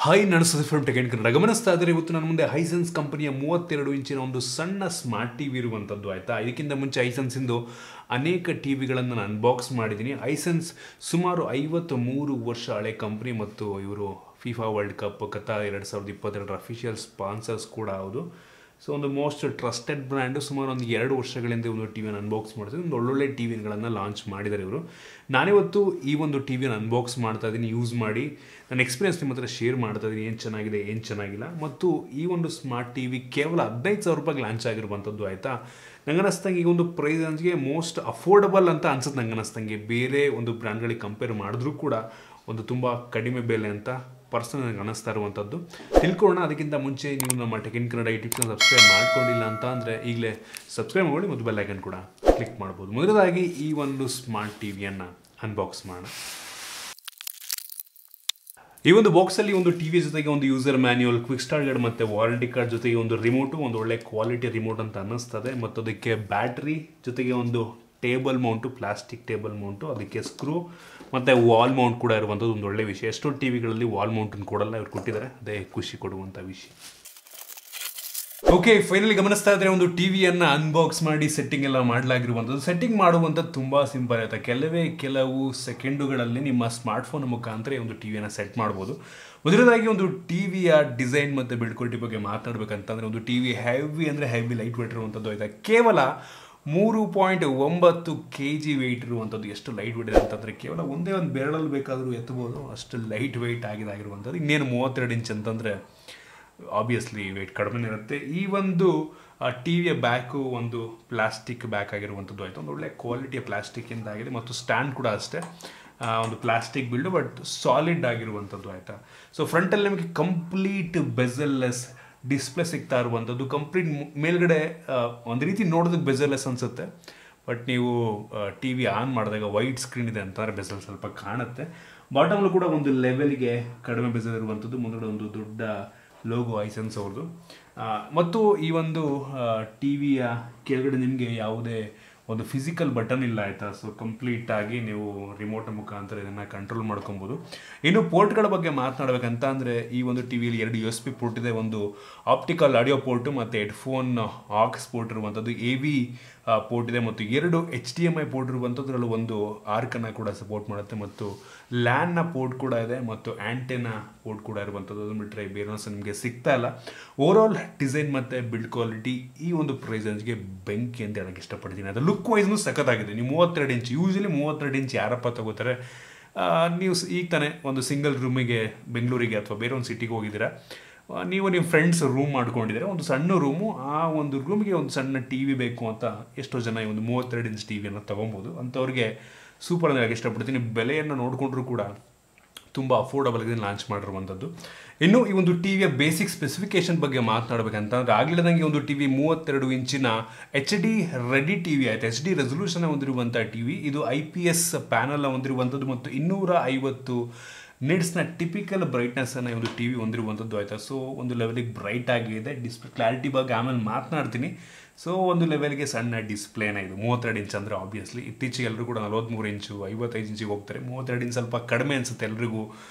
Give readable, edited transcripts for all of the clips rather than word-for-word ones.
Hi ನಡೆಸೋದು from tech and Kannada ಗಮನಿಸ್ತಾ ಇದ್ದರೆ ಇವತ್ತು ನನ್ನ ಮುಂದೆ ಹೈಸೆನ್ಸ್ ಕಂಪನಿಯ 32 ಇಂಚಿನ ಒಂದು ಸಣ್ಣ ಸ್ಮಾರ್ಟ್ ಟಿ ವಿ ಇರುವಂಥದ್ದು ಆಯಿತಾ. ಇದಕ್ಕಿಂತ ಮುಂಚೆ ಹೈಸೆನ್ಸಿಂದು ಅನೇಕ ಟಿ ವಿಗಳನ್ನು ನಾನು ಅನ್ಬಾಕ್ಸ್ ಮಾಡಿದ್ದೀನಿ. ಹೈಸೆನ್ಸ್ ಸುಮಾರು 53 ವರ್ಷ ಹಳೆ ಕಂಪ್ನಿ ಮತ್ತು ಇವರು FIFA world cup Qatar 2022 official sponsors ಕೂಡ ಹೌದು. ಸೊ ಒಂದು ಮೋಸ್ಟ್ ಟ್ರಸ್ಟೆಡ್ ಬ್ರ್ಯಾಂಡು. ಸುಮಾರು ಒಂದು 2 ವರ್ಷಗಳಿಂದ ಒಂದು ಟಿ ವಿಯನ್ನು ಅನ್ಬಾಕ್ಸ್ ಮಾಡ್ತಿದ್ದೆ. ಒಂದು ಒಳ್ಳೊಳ್ಳೆ ಟಿ ವಿಗಳನ್ನು ಲಾಂಚ್ ಮಾಡಿದ್ದಾರೆ ಇವರು. ನಾನಿವತ್ತು ಈ ಒಂದು ಟಿ ವಿಯನ್ನು ಅನ್ಬಾಕ್ಸ್ ಮಾಡ್ತಾ ಇದ್ದೀನಿ, ಯೂಸ್ ಮಾಡಿ ನನ್ನ ಎಕ್ಸ್ಪೀರಿಯನ್ಸ್ ನಿಮ್ಮ ಹತ್ರ ಶೇರ್ ಮಾಡ್ತಾ ಇದ್ದೀನಿ. ಏನು ಚೆನ್ನಾಗಿದೆ, ಏನು ಚೆನ್ನಾಗಿಲ್ಲ. ಮತ್ತು ಈ ಒಂದು ಸ್ಮಾರ್ಟ್ ಟಿ ವಿ ಕೇವಲ 15,000 ರೂಪಾಯಿಗೆ ಲಾಂಚ್ ಆಗಿರುವಂಥದ್ದು ಆಯಿತಾ. ನಂಗೆ ಅನ್ನಿಸ್ತಂಗೆ ಈ ಒಂದು ಪ್ರೈಸ್ ರೇಂಜ್ಗೆ ಮೋಸ್ಟ್ ಅಫೋರ್ಡಬಲ್ ಅಂತ ಅನ್ಸುತ್ತೆ. ನಂಗೆ ಅನ್ನಿಸ್ತಂಗೆ ಬೇರೆ ಒಂದು ಬ್ರ್ಯಾಂಡ್ಗಳಿಗೆ ಕಂಪೇರ್ ಮಾಡಿದ್ರೂ ಕೂಡ ಒಂದು ತುಂಬ ಕಡಿಮೆ ಬೆಲೆ ಅಂತ ಪರ್ಸನಲ್ ನನಗೆ ಅನ್ನಿಸ್ತಾ ಇರುವಂಥದ್ದು. ತಿಳ್ಕೊಳ್ಳೋಣ. ಅದಕ್ಕಿಂತ ಮುಂಚೆ ನೀವು ನಮ್ಮ ಟೆಕ್ ಇನ್ ಕನ್ನಡ ಯೂಟ್ಯೂಬ್ನ ಸಬ್ಸ್ಕ್ರೈಬ್ ಮಾಡ್ಕೊಂಡಿಲ್ಲ ಅಂತ ಅಂದರೆ ಈಗಲೇ ಸಬ್ಸ್ಕ್ರೈಬ್ ಮಾಡಿ ಮತ್ತು ಬೆಲ್ ಐಕನ್ ಕೂಡ ಕ್ಲಿಕ್ ಮಾಡ್ಬೋದು. ಮೊದಲದಾಗಿ ಈ ಒಂದು ಸ್ಮಾರ್ಟ್ ಟಿ ವಿಯನ್ನು ಅನ್ಬಾಕ್ಸ್ ಮಾಡೋಣ. ಈ ಒಂದು ಬಾಕ್ಸಲ್ಲಿ ಒಂದು ಟಿ ವಿ ಜೊತೆಗೆ ಒಂದು user manual, quick start guide ಮತ್ತು ವಾರಂಟಿ ಕಾರ್ಡ್ ಜೊತೆಗೆ ಒಂದು ರಿಮೋಟು, ಒಂದು ಒಳ್ಳೆ ಕ್ವಾಲಿಟಿ ರಿಮೋಟ್ ಅಂತ ಅನ್ನಿಸ್ತದೆ. ಮತ್ತು ಅದಕ್ಕೆ ಬ್ಯಾಟ್ರಿ ಜೊತೆಗೆ ಒಂದು table mount, plastic table mount, ಅದಕ್ಕೆ ಸ್ಕ್ರೂ ಮತ್ತು ವಾಲ್ ಮೌಂಟ್ ಕೂಡ ಇರುವಂಥದ್ದು ಒಂದು ಒಳ್ಳೆ ವಿಷಯ. ಎಷ್ಟೋ ಟಿ ವಿಗಳಲ್ಲಿ ವಾಲ್ ಮೌಂಟನ್ನು ಕೊಡಲ್ಲ, ಇವ್ರು ಕೊಟ್ಟಿದ್ದಾರೆ, ಅದೇ ಖುಷಿ ಕೊಡುವಂಥ ವಿಷಯ. ಓಕೆ, ಫೈನಲಿ ಗಮನಿಸ್ತಾ ಇದ್ರೆ ಒಂದು ಟಿ ವಿಯನ್ನು ಅನ್ಬಾಕ್ಸ್ ಮಾಡಿ ಸೆಟ್ಟಿಂಗ್ ಎಲ್ಲ ಮಾಡಲಾಗಿರುವಂಥದ್ದು. ಸೆಟ್ಟಿಂಗ್ ಮಾಡುವಂಥದ್ದು ತುಂಬ ಸಿಂಪಲ್ ಆಯಿತಾ. ಕೆಲವು ಸೆಕೆಂಡುಗಳಲ್ಲಿ ನಿಮ್ಮ ಸ್ಮಾರ್ಟ್ಫೋನ್ ಮುಖಾಂತರ ಒಂದು ಟಿ ವಿಯನ್ನು ಸೆಟ್ ಮಾಡ್ಬೋದು. ಮೊದಲದಾಗಿ ಒಂದು ಟಿ ವಿಯ ಡಿಸೈನ್ ಮತ್ತು ಬಿಲ್ಡ್ ಕ್ವಾಲಿಟಿ ಬಗ್ಗೆ ಮಾತನಾಡಬೇಕಂತಂದರೆ ಒಂದು ಟಿ ವಿ ಹೆವಿ ಅಂದರೆ ಹೆವಿ ಲೈಟ್ ವೇಟ್ ಇರುವಂಥದ್ದು ಆಯಿತಾ. ಕೇವಲ 3.9 kg ವೆಯ್ಟ್ ಇರುವಂಥದ್ದು. ಎಷ್ಟು ಲೈಟ್ ವೇಟ್ ಇದೆ ಅಂತಂದರೆ ಕೇವಲ ಒಂದೇ ಒಂದು ಬೆರಳಲ್ಲಿ ಬೇಕಾದರೂ ಎತ್ತಬೋದು, ಅಷ್ಟು ಲೈಟ್ ವೆಯ್ಟ್ ಆಗಿರುವಂಥದ್ದು. ಇನ್ನೇನು 32 ಇಂಚ್ ಅಂತಂದರೆ ಆಬ್ವಿಯಸ್ಲಿ ವೆಯ್ಟ್ ಕಡಿಮೆ ಇರುತ್ತೆ. ಈ ಒಂದು ಟಿ ವಿಯ ಬ್ಯಾಕು ಒಂದು ಪ್ಲಾಸ್ಟಿಕ್ ಬ್ಯಾಕ್ ಆಗಿರುವಂಥದ್ದು ಆಯಿತು. ಒಂದು ಒಳ್ಳೆ ಕ್ವಾಲಿಟಿಯ ಪ್ಲಾಸ್ಟಿಕ್ಕಿಂದ ಆಗಿದೆ ಮತ್ತು ಸ್ಟ್ಯಾಂಡ್ ಕೂಡ ಅಷ್ಟೇ ಒಂದು ಪ್ಲಾಸ್ಟಿಕ್ ಬಿಲ್ಡು ಬಟ್ ಸಾಲಿಡ್ ಆಗಿರುವಂಥದ್ದು ಆಯಿತಾ. ಸೊ ಫ್ರಂಟಲ್ಲಿ ನಿಮಗೆ ಕಂಪ್ಲೀಟ್ ಬೆಸಲ್ಲೆಸ್ ಡಿಸ್ಪ್ಲೇ ಸಿಗ್ತಾ ಇರುವಂಥದ್ದು. ಕಂಪ್ಲೀಟ್ ಮೇಲ್ಗಡೆ ಒಂದು ರೀತಿ ನೋಡೋದಕ್ಕೆ ಬೆಸಲ್ಲೆಸ್ ಅನಿಸುತ್ತೆ, ಬಟ್ ನೀವು ಟಿ ವಿ ಆನ್ ಮಾಡಿದಾಗ ವೈಟ್ ಸ್ಕ್ರೀನ್ ಇದೆ ಅಂತಂದರೆ ಬೆಸಲ್ ಸ್ವಲ್ಪ ಕಾಣುತ್ತೆ. ಬಾಟಮಲ್ಲೂ ಕೂಡ ಒಂದು ಲೆವೆಲ್ಗೆ ಕಡಿಮೆ ಬೆಸಲ್ ಇರುವಂಥದ್ದು. ಮುಂದುಗಡೆ ಒಂದು ದೊಡ್ಡ ಲೋಗೋ ಹೈಸೆನ್ಸ್ ಅವ್ರದ್ದು. ಮತ್ತು ಈ ಒಂದು ಟಿ ವಿಯ ಕೆಳಗಡೆ ನಿಮಗೆ ಯಾವುದೇ ಒಂದು ಫಿಸಿಕಲ್ ಬಟನ್ ಇಲ್ಲ ಆಯಿತಾ. ಸೊ ಕಂಪ್ಲೀಟಾಗಿ ನೀವು ರಿಮೋಟ್ ಮುಖಾಂತರ ಇದನ್ನು ಕಂಟ್ರೋಲ್ ಮಾಡ್ಕೊಬೋದು. ಇನ್ನು ಪೋರ್ಟ್ಗಳ ಬಗ್ಗೆ ಮಾತನಾಡಬೇಕಂತ ಅಂದರೆ ಈ ಒಂದು ಟಿ ವಿಯಲ್ಲಿ 2 USB ಪೋರ್ಟ್ ಇದೆ, ಒಂದು ಆಪ್ಟಿಕಲ್ ಆಡಿಯೋ ಪೋರ್ಟು ಮತ್ತು ಹೆಡ್ಫೋನ್ ಆಕ್ಸ್ ಪೋರ್ಟ್ ಇರುವಂಥದ್ದು, AV ಪೋರ್ಟ್ ಇದೆ ಮತ್ತು 2 HDMI ಪೋರ್ಟ್ ಇರುವಂಥದ್ರಲ್ಲಿ ಒಂದು ಆರ್ಕನ್ನು ಕೂಡ ಸಪೋರ್ಟ್ ಮಾಡುತ್ತೆ ಮತ್ತು ಲ್ಯಾನ್ನ ಪೋರ್ಟ್ ಕೂಡ ಇದೆ ಮತ್ತು ಆ್ಯಂಟೆನಾ ಪೋರ್ಟ್ ಕೂಡ ಇರುವಂಥದ್ದು. ಅದನ್ನು ಬಿಟ್ಟರೆ ಬೇರೆ ನಿಮಗೆ ಸಿಗ್ತಾ ಇಲ್ಲ. ಓವರಾಲ್ ಡಿಸೈನ್ ಮತ್ತು ಬಿಲ್ಡ್ ಕ್ವಾಲಿಟಿ ಈ ಒಂದು ಪ್ರೈಸ್ ರೇಂಜ್ಗೆ ಬೆಂಕಿ ಅಂತ ಹೇಳಕ್ಕೆ ಇಷ್ಟಪಡ್ತೀನಿ. ಅದು ಲುಕ್ ವೈಸ್ನು ಸಖತ್ತಾಗಿದೆ. ನೀವು 32 ಇಂಚ್, ಯೂಶಲಿ 32 ಇಂಚ್ ಯಾರಪ್ಪ ತಗೋತಾರೆ? ನೀವು ಈಗ ತಾನೇ ಒಂದು ಸಿಂಗಲ್ ರೂಮಿಗೆ ಬೆಂಗಳೂರಿಗೆ ಅಥವಾ ಬೇರೆ ಒಂದು ಸಿಟಿಗೆ ಹೋಗಿದ್ದೀರಾ, ನೀವು ನಿಮ್ಮ ಫ್ರೆಂಡ್ಸ್ ರೂಮ್ ಮಾಡ್ಕೊಂಡಿದ್ದೀರಾ, ಒಂದು ಸಣ್ಣ ರೂಮು, ಆ ಒಂದು ರೂಮಿಗೆ ಒಂದು ಸಣ್ಣ ಟಿ ವಿ ಬೇಕು ಅಂತ ಎಷ್ಟೋ ಜನ ಈ ಒಂದು 32 ಇಂಚ್ ಟಿ ವಿಯನ್ನು ತೊಗೊಬೋದು. ಅಂಥವ್ರಿಗೆ ಸೂಪರ್ ಅಂದರೆ ಇಷ್ಟಪಡ್ತೀನಿ. ಬೆಲೆಯನ್ನು ನೋಡಿಕೊಂಡ್ರೂ ಕೂಡ ತುಂಬ ಅಫೋರ್ಡಬಲ್ಗೆ ಲಾಂಚ್ ಮಾಡಿರುವಂಥದ್ದು. ಇನ್ನು ಈ ಒಂದು ಟಿ ವಿಯ ಬೇಸಿಕ್ ಸ್ಪೆಸಿಫಿಕೇಶನ್ ಬಗ್ಗೆ ಮಾತನಾಡಬೇಕಂತಂದರೆ ಆಗಲಿದಂಗೆ ಒಂದು ಟಿ ವಿ 32 ಇಂಚಿನ HD ರೆಡಿ ಟಿ ವಿ ಆಯಿತು. HD ರೆಸೊಲ್ಯೂಷನ್ ಹೊಂದಿರುವಂಥ ಟಿ ವಿ. ಇದು IPS ಪ್ಯಾನಲ್ ಹೊಂದಿರುವಂಥದ್ದು ಮತ್ತು 250 ನಿಟ್ಸ್ನ ಟಿಪಿಕಲ್ ಬ್ರೈಟ್ನೆಸ್ಸನ್ನು ಒಂದು ಟಿ ವಿ ಹೊಂದಿರುವಂಥದ್ದು ಆಯಿತಾ. ಸೊ ಒಂದು ಲೆವೆಲಿಗೆ ಬ್ರೈಟ್ ಆಗಿದೆ. ಡಿಸ್ಪ್ಲೇ ಕ್ಲಾರಿಟಿ ಬಗ್ಗೆ ಆಮೇಲೆ ಮಾತನಾಡ್ತೀನಿ. ಸೊ ಒಂದು ಲೆವೆಲ್ಗೆ ಸಣ್ಣ ಡಿಸ್ಪ್ಲೇನ ಇದು. 32 ಇಂಚ್ ಅಂದರೆ ಆಬ್ವಿಯಸ್ಲಿ ಇತ್ತೀಚೆಗೆ ಎಲ್ಲರೂ ಕೂಡ 43 ಇಂಚು 55 ಇಂಚಿಗೆ ಹೋಗ್ತಾರೆ. 32 ಇಂಚ್ ಸ್ವಲ್ಪ ಕಡಿಮೆ ಅನಿಸುತ್ತೆ ಎಲ್ರಿಗೂ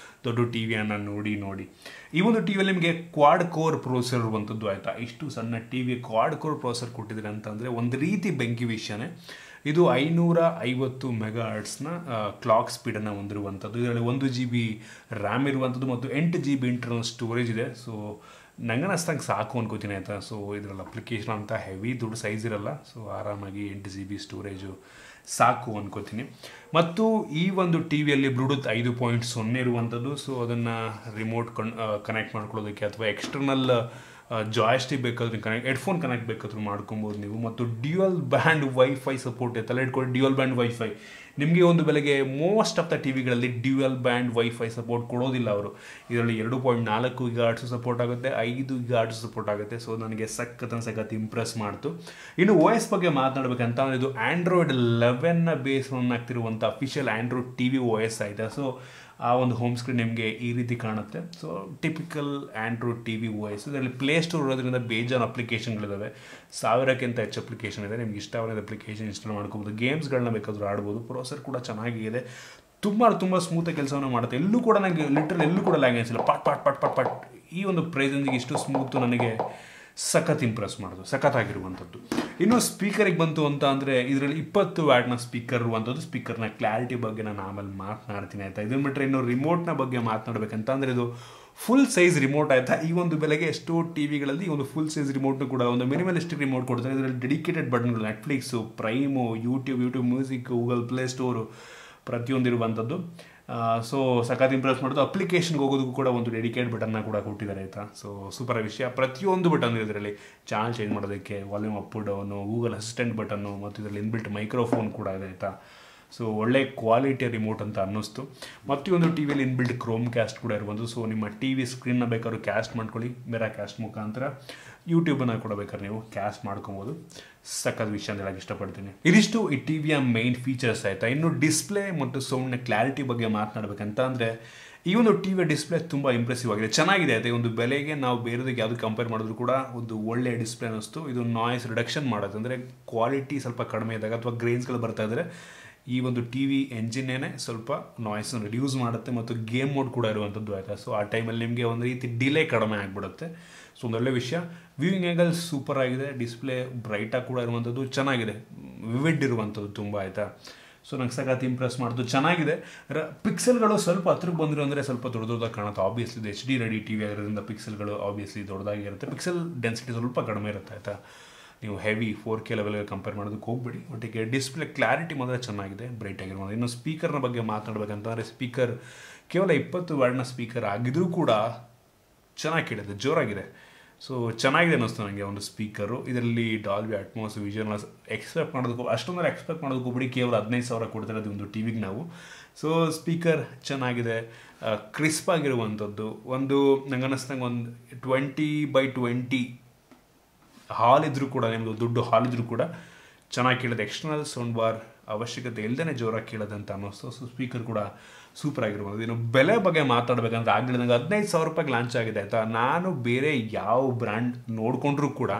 ದೊಡ್ಡ ಟಿ ವಿಯನ್ನು ನೋಡಿ. ಈ ಒಂದು ಟಿ ವಿಯಲ್ಲಿ ನಿಮಗೆ ಕ್ವಾಡ್ ಕೋರ್ ಪ್ರೊಸೆಸರ್ ಇರುವಂಥದ್ದು ಆಯಿತಾ. ಇಷ್ಟು ಸಣ್ಣ TV quad core processor ಕೊಟ್ಟಿದ್ದಾರೆ ಅಂತಂದರೆ ಒಂದು ರೀತಿ ಬೆಂಕಿ ವಿಷಯನೇ. ಇದು 550 ಮೆಗಾಹರ್ಟ್ಸ್ನ ಕ್ಲಾಕ್ ಸ್ಪೀಡನ್ನು ಹೊಂದಿರುವಂಥದ್ದು. ಇದರಲ್ಲಿ 1 GB ರ್ಯಾಮ್ ಇರುವಂಥದ್ದು ಮತ್ತು 8 GB ಇಂಟರ್ನಲ್ ಸ್ಟೋರೇಜ್ ಇದೆ. ಸೊ ನಂಗೆ ಅನ್ನಿಸ್ತಂಗೆ ಸಾಕು ಅನ್ಕೋತೀನಿ ಆಯಿತಾ. ಸೊ ಇದರಲ್ಲಿ ಅಪ್ಲಿಕೇಶನ್ ಅಂತ ಹೆವಿ ದೊಡ್ಡ ಸೈಜ್ ಇರಲ್ಲ. ಸೊ ಆರಾಮಾಗಿ 8 GB ಸ್ಟೋರೇಜು ಸಾಕು ಅನ್ಕೋತೀನಿ. ಮತ್ತು ಈ ಒಂದು ಟಿ ವಿಯಲ್ಲಿ ಬ್ಲೂಟೂತ್ 5.0 ಇರುವಂಥದ್ದು. ಸೊ ಅದನ್ನು ರಿಮೋಟ್ ಕನೆಕ್ಟ್ ಮಾಡ್ಕೊಳ್ಳೋದಕ್ಕೆ ಅಥವಾ ಎಕ್ಸ್ಟರ್ನಲ್ ಜಾಯ್ಸ್ಟಿಕ್ ಬೇಕಾದ್ರೂ ಹೆಡ್ಫೋನ್ ಕನೆಕ್ಟ್ ಬೇಕಾದ್ರೂ ಮಾಡ್ಕೊಬೋದು ನೀವು. ಮತ್ತು ಡ್ಯುಯಲ್ ಬ್ಯಾಂಡ್ ವೈಫೈ ಸಪೋರ್ಟ್ ಇದೆ. ತಲೆ ಇಟ್ಕೊಂಡು ಡ್ಯುಯಲ್ ಬ್ಯಾಂಡ್ ವೈಫೈ ನಿಮಗೆ ಒಂದು ಬೆಲೆಗೆ ಮೋಸ್ಟ್ ಆಫ್ ದ ಟಿ ವಿಗಳಲ್ಲಿ ಡ್ಯುಯಲ್ ಬ್ಯಾಂಡ್ ವೈಫೈ ಸಪೋರ್ಟ್ ಕೊಡೋದಿಲ್ಲ ಅವರು. ಇದರಲ್ಲಿ 2.4 GHz ಸಪೋರ್ಟ್ ಆಗುತ್ತೆ, 5 GHz ಸಪೋರ್ಟ್ ಆಗುತ್ತೆ. ಸೊ ನನಗೆ ಸಖತ್ ಇಂಪ್ರೆಸ್ ಮಾಡ್ತು. ಇನ್ನು OS ಬಗ್ಗೆ ಮಾತನಾಡಬೇಕಂತ ಅಂದರೆ ಇದು ಆಂಡ್ರಾಯ್ಡ್ 11ನ ಬೇಸ್ ರನ್ ಆಗ್ತಿರುವಂಥ official Android TV OS ಆಯಿತಾ. ಸೊ ಆ ಒಂದು ಹೋಮ್ ಸ್ಕ್ರೀನ್ ನಿಮಗೆ ಈ ರೀತಿ ಕಾಣುತ್ತೆ. So typical Android TV OS. ಇದರಲ್ಲಿ ಪ್ಲೇಸ್ಟೋರ್ ಇರೋದ್ರಿಂದ ಬೇಜಾನ್ ಅಪ್ಲಿಕೇಶನ್ಗಳಿದ್ದಾವೆ, 1000ಕ್ಕಿಂತ ಹೆಚ್ಚು ಅಪ್ಲಿಕೇಶನ್ ಇದೆ. ನಿಮ್ಗೆ ಇಷ್ಟವಾದ ಅಪ್ಲಿಕೇಶನ್ ಇನ್ಸ್ಟಾಲ್ ಮಾಡ್ಕೋಬೋದು, ಗೇಮ್ಸ್ಗಳನ್ನ ಬೇಕಾದರೂ ಆಡ್ಬೋದು. ಪ್ರೊಸೆಸರ್ ಕೂಡ ಚೆನ್ನಾಗಿದೆ, ತುಂಬ ಸ್ಮೂತಾಗಿ ಕೆಲಸವನ್ನು ಮಾಡುತ್ತೆ. ಎಲ್ಲೂ ಕೂಡ ನನಗೆ ಲಿಟ್ರಲ್ ಎಲ್ಲೂ ಕೂಡ ಲ್ಯಾಂಗ್ವೇಜ್ ಇಲ್ಲ. ಪಟ್ ಪಟ್ ಪಟ್ ಪಟ್ ಪಟ್ ಈ ಒಂದು ಪ್ರೈಸೆನ್ಸ್ಗೆ ಇಷ್ಟು ಸ್ಮೂತು ನನಗೆ ಸಖತ್ ಇಂಪ್ರೆಸ್ ಮಾಡೋದು, ಸಖತ್ತಾಗಿರುವಂಥದ್ದು. ಇನ್ನು ಸ್ಪೀಕರಿಗೆ ಬಂತು ಅಂತ ಅಂದರೆ ಇದರಲ್ಲಿ 20 ವ್ಯಾಟ್ನ ಸ್ಪೀಕರ್ ಇರುವಂಥದ್ದು. ಸ್ಪೀಕರ್ನ ಕ್ಲಾರಿಟಿ ಬಗ್ಗೆ ನಾನು ಆಮೇಲೆ ಮಾತನಾಡ್ತೀನಿ ಆಯಿತಾ. ಇದನ್ನು ಬಿಟ್ಟರೆ ಇನ್ನು ರಿಮೋಟ್ನ ಬಗ್ಗೆ ಮಾತನಾಡಬೇಕಂತ ಅಂದರೆ ಇದು ಫುಲ್ ಸೈಜ್ ರಿಮೋಟ್ ಆಯಿತಾ. ಈ ಒಂದು ಬೆಲೆಗೆ ಎಷ್ಟೋ ಟಿ ವಿಗಳಲ್ಲಿ ಈ ಒಂದು ಫುಲ್ ಸೈಜ್ ರಿಮೋಟ್ನು ಕೂಡ ಒಂದು ಮಿನಿಮಲಿಸ್ಟಿಕ್ ರಿಮೋಟ್ ಕೊಡ್ತಾರೆ. ಇದರಲ್ಲಿ ಡೆಡಿಕೇಟೆಡ್ ಬಟನ್ಗಳು, Netflix, Prime, YouTube Music, Google Play Store ಪ್ರತಿಯೊಂದು ಇರುವಂಥದ್ದು. ಸೊ ಸಖತ್ ಇಂಪ್ರೆಸ್ ಮಾಡೋದು. ಅಪ್ಲಿಕೇಶನ್ಗೆ ಹೋಗೋದಕ್ಕೂ ಕೂಡ ಒಂದು ಡೆಡಿಕೇಟ್ ಬಟನ್ನ ಕೂಡ ಕೊಟ್ಟಿದ್ದಾರೆ ಆಯಿತಾ. ಸೊ ಸೂಪರ್ ವಿಷಯ. ಪ್ರತಿಯೊಂದು ಬಟನ್ ಇದರಲ್ಲಿ ಚಾನಲ್ ಚೇಂಜ್ ಮಾಡೋದಕ್ಕೆ, volume up down, Google assistant button ಮತ್ತು ಇದರಲ್ಲಿ ಇನ್ಬಿಲ್ಟ್ ಮೈಕ್ರೋಫೋನ್ ಕೂಡ ಇದೆ ಆಯಿತಾ. ಸೊ ಒಳ್ಳೆ ಕ್ವಾಲಿಟಿಯ ರಿಮೋಟ್ ಅಂತ ಅನ್ನಿಸ್ತು. ಮತ್ತು ಒಂದು ಟಿ ವಿಯಲ್ಲಿ ಇನ್ಬಿಲ್ಟ್ ಕ್ರೋಮ್ ಕ್ಯಾಸ್ಟ್ ಕೂಡ ಇರ್ಬೋದು. ಸೊ ನಿಮ್ಮ ಟಿ ವಿ ಸ್ಕ್ರೀನ್ನ ಬೇಕಾದ್ರೂ ಕ್ಯಾಸ್ಟ್ ಮಾಡ್ಕೊಳ್ಳಿ, ಬೇರೆ ಕ್ಯಾಸ್ಟ್ ಮುಖಾಂತರ ಯೂಟ್ಯೂಬನ್ನು ಕೂಡ ಬೇಕಾದ್ರೆ ನೀವು ಕ್ಯಾಸ್ಟ್ ಮಾಡ್ಕೊಬೋದು. ಸಖತ್ ವಿಷಯ ಅಂತ ಹೇಳಕ್ಕೆ ಇಷ್ಟಪಡ್ತೀನಿ. ಇದಿಷ್ಟು ಈ ಟಿ ವಿಯ ಮೈನ್ ಫೀಚರ್ಸ್ ಆಯಿತಾ. ಇನ್ನು ಡಿಸ್ಪ್ಲೇ ಮತ್ತು ಸೌಂಡ್ನ ಕ್ಲಾರಿಟಿ ಬಗ್ಗೆ ಮಾತನಾಡಬೇಕಂತ ಅಂದರೆ ಈ ಒಂದು ಟಿ ವಿಯ ಡಿಸ್ಪ್ಲೇ ತುಂಬ ಇಂಪ್ರೆಸಿವ್ ಆಗಿದೆ, ಚೆನ್ನಾಗಿದೆ ಆಯಿತಾ. ಈ ಒಂದು ಬೆಲೆಗೆ ನಾವು ಬೇರೆದಕ್ಕೆ ಯಾವುದು ಕಂಪೇರ್ ಮಾಡಿದ್ರು ಕೂಡ ಒಂದು ಒಳ್ಳೆಯ ಡಿಸ್ಪ್ಲೇ ಅನ್ನಿಸ್ತು. ಇದು ನಾಯ್ಸ್ ರಿಡಕ್ಷನ್ ಮಾಡೋದು ಅಂದರೆ ಕ್ವಾಲಿಟಿ ಸ್ವಲ್ಪ ಕಡಿಮೆ ಇದ್ದಾಗ ಅಥವಾ ಗ್ರೇನ್ಸ್ಗಳು ಬರ್ತಾ ಇದ್ದರೆ ಈ ಒಂದು ಟಿ ವಿ ಎಂಜಿನ್ನೇ ಸ್ವಲ್ಪ ನಾಯ್ಸನ್ನು ರಿಡ್ಯೂಸ್ ಮಾಡುತ್ತೆ ಮತ್ತು ಗೇಮ್ ಮೋಡ್ ಕೂಡ ಇರುವಂಥದ್ದು ಆಯಿತಾ. ಸೊ ಆ ಟೈಮಲ್ಲಿ ನಿಮಗೆ ಒಂದು ರೀತಿ ಡಿಲೇ ಕಡಿಮೆ ಆಗಿಬಿಡುತ್ತೆ. ಸೊ ಒಂದೊಳ್ಳೆ ವಿಷಯ. ವ್ಯೂಯಿಂಗ್ ಆ್ಯಂಗಲ್ ಸೂಪರ್ ಆಗಿದೆ, ಡಿಸ್ಪ್ಲೇ ಬ್ರೈಟಾಗಿ ಕೂಡ ಇರುವಂಥದ್ದು ಚೆನ್ನಾಗಿದೆ, ವಿವಿಡ್ ಇರುವಂಥದ್ದು ತುಂಬ ಆಯಿತಾ. ಸೊ ನಂಗೆ ಸಖತ್ ಇಂಪ್ರೆಸ್ ಮಾಡೋದು ಚೆನ್ನಾಗಿದೆ. ಪಿಕ್ಸೆಲ್ಗಳು ಸ್ವಲ್ಪ ಹತ್ರಕ್ಕೆ ಬಂದರು ಅಂದರೆ ಸ್ವಲ್ಪ ದೊಡ್ಡದಾಗಿ ಕಾಣುತ್ತೆ. ಆಬ್ವಿಯಸ್ಲಿ ಇದು HD ರೆಡಿ ಟಿ ವಿ ಆಗಿರೋದ್ರಿಂದ ಪಿಕ್ಸೆಲ್ಗಳು ಆಬ್ವಿಯಸ್ಲಿ ದೊಡ್ಡದಾಗಿರುತ್ತೆ. ಪಿಕ್ಸೆಲ್ ಡೆನ್ಸಿಟಿ ಸ್ವಲ್ಪ ಕಡಿಮೆ ಇರುತ್ತೆ ಆಯಿತಾ. ನೀವು ಹೆವಿ 4K ಲೆವೆಲ್ಗೆ ಕಂಪೇರ್ ಮಾಡೋದಕ್ಕೆ ಹೋಗ್ಬೇಡಿ. ಒಟ್ಟಿಗೆ ಡಿಸ್ಪ್ಲೇ ಕ್ಲಾರಿಟಿ ಮಾತ್ರ ಚೆನ್ನಾಗಿದೆ, ಬ್ರೈಟ್ ಆಗಿರ್ಬೋದು. ಇನ್ನು ಸ್ಪೀಕರ್ನ ಬಗ್ಗೆ ಮಾತನಾಡಬೇಕಂತಂದರೆ ಸ್ಪೀಕರ್ ಕೇವಲ 20 ವ್ಯಾಟ್ನ ಸ್ಪೀಕರ್ ಆಗಿದ್ರೂ ಕೂಡ ಚೆನ್ನಾಗಿ ಕೇಳಿದೆ, ಜೋರಾಗಿದೆ. ಸೊ ಚೆನ್ನಾಗಿದೆ ಅನ್ನಿಸ್ತು ನನಗೆ ಒಂದು ಸ್ಪೀಕರು. ಇದರಲ್ಲಿ ಡಾಲ್ಬಿ ಅಟ್ಮಾಸ್, ವಿಜುವಲ್ಸ್ ಎಕ್ಸ್ಪೆಕ್ಟ್ ಮಾಡೋದಕ್ಕೂ ಅಷ್ಟೊಂದರೆ ಎಕ್ಸ್ಪೆಕ್ಟ್ ಮಾಡೋದಕ್ಕೂ ಬಿಡಿ, ಕೇವಲ 15,000 ಕೊಡ್ತಾರೆ ಅದು ಒಂದು ಟಿ ವಿಗೆ ನಾವು. ಸೊ ಸ್ಪೀಕರ್ ಚೆನ್ನಾಗಿದೆ, ಕ್ರಿಸ್ಪ್ ಆಗಿರುವಂಥದ್ದು. ಒಂದು ನಂಗೆ ಅನ್ನಿಸ್ದಂಗೆ ಒಂದು 20x20 ಹಾಲ್ ಇದ್ರೂ ಕೂಡ, ನಿಮ್ಮದು ದೊಡ್ಡ ಹಾಲ್ ಇದ್ರೂ ಕೂಡ ಚೆನ್ನಾಗಿ ಕೇಳೋದು. ಎಕ್ಸ್ಟರ್ನಲ್ ಸೌಂಡ್ ಬಾರ್ ಅವಶ್ಯಕತೆ ಇಲ್ಲದೇ ಜೋರಾಗಿ ಕೇಳೋದಂತ ಅನ್ನಿಸ್ತು. ಸೊ ಸ್ಪೀಕರ್ ಕೂಡ ಸೂಪರ್ ಆಗಿರ್ಬೋದು. ಇನ್ನು ಬೆಲೆ ಬಗ್ಗೆ ಮಾತಾಡಬೇಕಂದ್ರೆ ಆಗಲಿ ನಂಗೆ 15,000 ರೂಪಾಯಿಗೆ ಲಾಂಚ್ ಆಗಿದೆ ಆಯಿತಾ. ನಾನು ಬೇರೆ ಯಾವ ಬ್ರ್ಯಾಂಡ್ ನೋಡಿಕೊಂಡ್ರೂ ಕೂಡ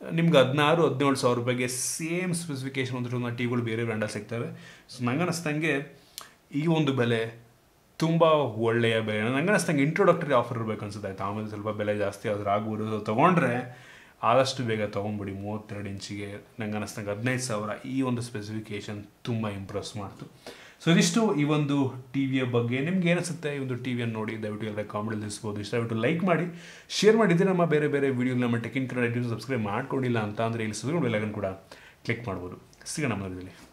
ನಿಮ್ಗೆ 16,000-17,000 ರೂಪಾಯಿಗೆ ಸೇಮ್ ಸ್ಪೆಸಿಫಿಕೇಶನ್ ಹೊಂದಿರೋ ಟಿ ವಿಗಳು ಬೇರೆ ಬ್ರ್ಯಾಂಡಲ್ಲಿ ಸಿಗ್ತವೆ. ಸೊ ನಂಗೆ ಅನ್ನಿಸ್ದಂಗೆ ಈ ಒಂದು ಬೆಲೆ ತುಂಬ ಒಳ್ಳೆಯ ಬೆಲೆ. ನಂಗೆ ಅನ್ನಿಸ್ದಂಗೆ ಇಂಟ್ರೊಡಕ್ಟರಿ ಆಫರ್ ಇರಬೇಕು ಅನ್ಸುತ್ತೆ ಆಯಿತಾ. ಆಮೇಲೆ ಸ್ವಲ್ಪ ಬೆಲೆ ಜಾಸ್ತಿ ಆದರೂ ಆಗ್ಬೋದು. ತೊಗೊಂಡ್ರೆ ಆದಷ್ಟು ಬೇಗ ತೊಗೊಂಬಿಡಿ. 32 ಇಂಚಿಗೆ ನಂಗೆ ಅನ್ನಿಸ್ದಂಗೆ 15,000 ಈ ಒಂದು ಸ್ಪೆಸಿಫಿಕೇಶನ್ ತುಂಬ ಇಂಪ್ರೆಸ್ ಮಾಡ್ತು. ಸೊ ಇದಿಷ್ಟು ಈ ಒಂದು ಟಿ ವಿಯ ಬಗ್ಗೆ. ನಿಮ್ಗೆ ಏನಿಸುತ್ತೆ ಈ ಒಂದು ಟಿ ವಿಯನ್ನು ನೋಡಿ ದಯವಿಟ್ಟು ಎಲ್ಲ ಕಾಮೆಂಟಲ್ಲಿ ತಿಳಿಸ್ಬೋದು. ಇಷ್ಟ ದಯವಿಟ್ಟು ಲೈಕ್ ಮಾಡಿ, ಶೇರ್ ಮಾಡಿದ್ರೆ ನಮ್ಮ ಬೇರೆ ವಿಡಿಯೋ ನಮ್ಮ ಟೆಕ್ ಇನ್ ಕನ್ನಡ ಸಬ್ಸ್ಕ್ರೈಬ್ ಮಾಡ್ಕೊಂಡಿಲ್ಲ ಅಂತ ಅಂದರೆ ಇಲ್ಲಿ ಸುದ್ದಿ ಬೆಲ್ ಐಕಾನ್ ಕೂಡ ಕ್ಲಿಕ್ ಮಾಡ್ಬೋದು. ಸಿಗೋಣ ಮುಂದಿನ ವಿಡಿಯೋದಲ್ಲಿ.